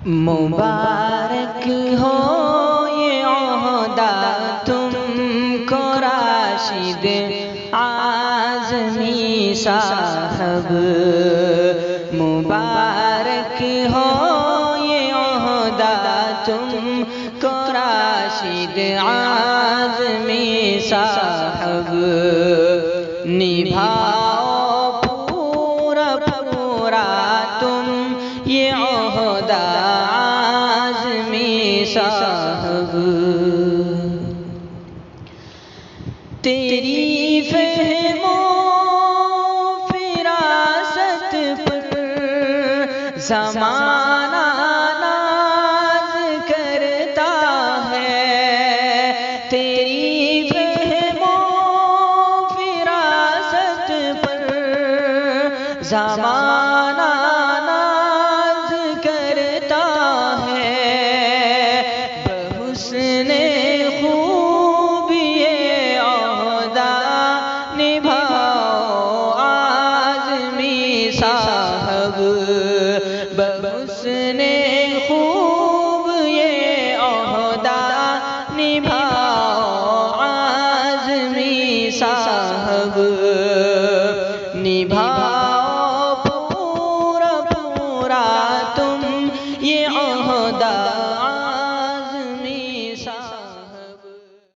مبارک ہو یہ عہدہ تم کو راشد اعظمی صاحب، مبارک ہو یہ عہدہ تم کو راشد اعظمی صاحب، نبھاؤ پورا پورا تم یہ عہدہ اعظمی صاحب، تیری